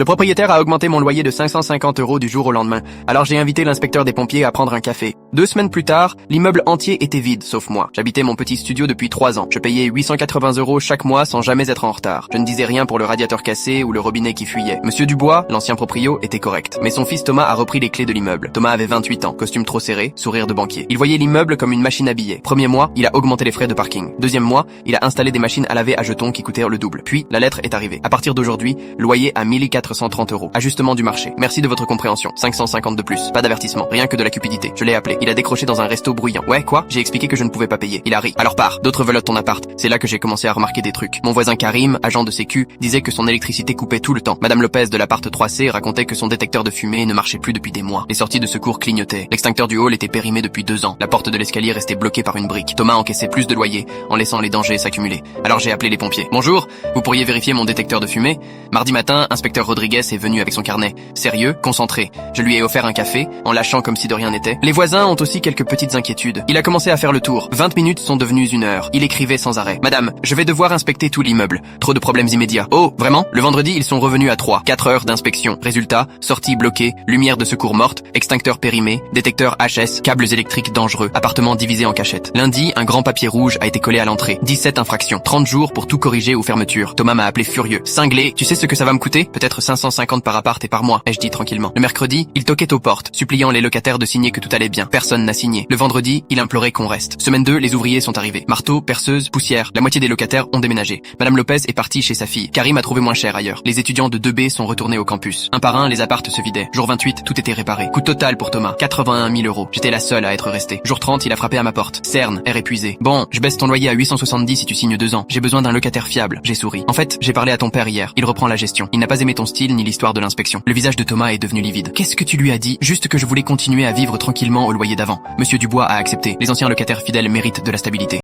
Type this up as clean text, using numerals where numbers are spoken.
Le propriétaire a augmenté mon loyer de 550 € du jour au lendemain, alors j'ai invité l'inspecteur des pompiers à prendre un café. 2 semaines plus tard, l'immeuble entier était vide, sauf moi. J'habitais mon petit studio depuis 3 ans. Je payais 880 € chaque mois sans jamais être en retard. Je ne disais rien pour le radiateur cassé ou le robinet qui fuyait. Monsieur Dubois, l'ancien proprio, était correct. Mais son fils Thomas a repris les clés de l'immeuble. Thomas avait 28 ans, costume trop serré, sourire de banquier. Il voyait l'immeuble comme une machine à billets. Premier mois, il a augmenté les frais de parking. Deuxième mois, il a installé des machines à laver à jetons qui coûtaient le double. Puis, la lettre est arrivée. À partir d'aujourd'hui, loyer à 1430 €. Ajustement du marché. Merci de votre compréhension. 550 de plus. Pas d'avertissement. Rien que de la cupidité. Je l'ai appelé. Il a décroché dans un resto bruyant. Ouais, quoi? J'ai expliqué que je ne pouvais pas payer. Il a ri. Alors pars. D'autres veulent ton appart. C'est là que j'ai commencé à remarquer des trucs. Mon voisin Karim, agent de sécu, disait que son électricité coupait tout le temps. Madame Lopez de l'appart 3C racontait que son détecteur de fumée ne marchait plus depuis des mois. Les sorties de secours clignotaient. L'extincteur du hall était périmé depuis 2 ans. La porte de l'escalier restait bloquée par une brique. Thomas encaissait plus de loyer, en laissant les dangers s'accumuler. Alors j'ai appelé les pompiers. Bonjour, vous pourriez vérifier mon détecteur de fumée? Mardi matin, inspecteur Rodriguez est venu avec son carnet. Sérieux, concentré. Je lui ai offert un café, en lâchant comme si de rien n'était. Les voisins ont aussi quelques petites inquiétudes. Il a commencé à faire le tour. 20 minutes sont devenues 1 heure. Il écrivait sans arrêt. Madame, je vais devoir inspecter tout l'immeuble. Trop de problèmes immédiats. Oh, vraiment? Le vendredi, ils sont revenus à 3. 4 heures d'inspection. Résultat, sortie bloquée, lumière de secours morte, extincteur périmé, détecteur HS, câbles électriques dangereux, appartement divisé en cachettes. Lundi, un grand papier rouge a été collé à l'entrée. 17 infractions. 30 jours pour tout corriger ou fermeture. Thomas m'a appelé furieux. Cinglé, tu sais ce que ça va me coûter? Peut-être 550 par appart et par mois, ai-je dit tranquillement. Le mercredi, il toquait aux portes, suppliant les locataires de signer que tout allait bien. Personne n'a signé. Le vendredi, il implorait qu'on reste. Semaine 2, les ouvriers sont arrivés. Marteau, perceuse, poussière. La moitié des locataires ont déménagé. Madame Lopez est partie chez sa fille. Karim a trouvé moins cher ailleurs. Les étudiants de 2B sont retournés au campus. Un par un, les appartes se vidaient. Jour 28, tout était réparé. Coût total pour Thomas, 81 000 €. J'étais la seule à être restée. Jour 30, il a frappé à ma porte. Cerne, air épuisé. Bon, je baisse ton loyer à 870 si tu signes 2 ans. J'ai besoin d'un locataire fiable. J'ai souri. En fait, j'ai parlé à ton père hier. Il reprend la gestion. Il n'a pas aimé ton style ni l'histoire de l'inspection. Le visage de Thomas est devenu livide. Qu'est-ce que tu lui as dit? Juste que je voulais continuer à vivre tranquillement au loyer d'avant. Monsieur Dubois a accepté. Les anciens locataires fidèles méritent de la stabilité.